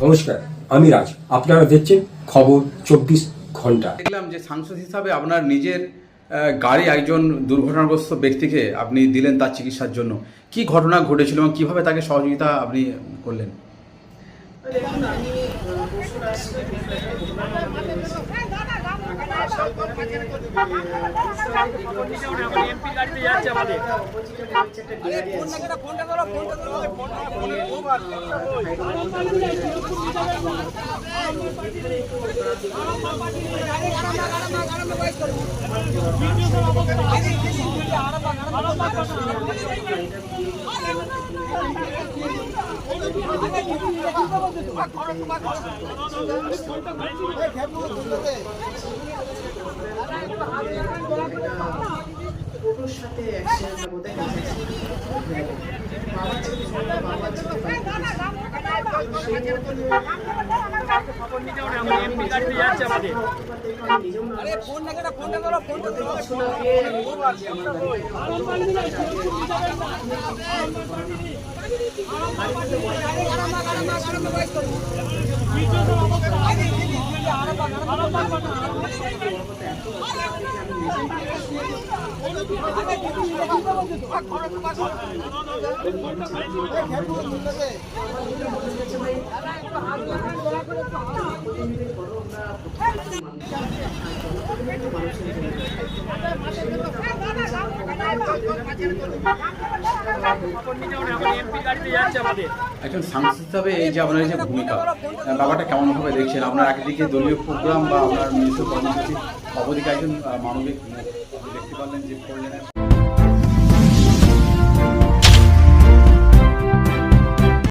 নমস্কার, আমি রাজ। আপনারা দেখছেন খবর 24 ঘন্টা। দেখলাম যে সাংসদ হিসাবে আপনার নিজের গাড়ি একজন দুর্ঘটনাগ্রস্ত ব্যক্তিকে আপনি দিলেন তার চিকিৎসার জন্য। কি ঘটনা ঘটেছিল এবং কিভাবে তাকে সহযোগিতা আপনি করলেন? দেখুন, আমি পরশু রাত্রে টোটোর সাথে অ্যাক্সিডেন্টটা বোধহয় একজন সাংসদ হিসাবে এই যে আপনার যে ভূমিকা, ব্যাপারটা কেমনভাবে দেখছেন? আপনার একদিকে দলীয় প্রোগ্রাম বা আপনার নিজস্ব কর্মসূচি, অপরদিকে একজন মানবিক মুখ আপনি দেখতে পারলেন যে করলেন।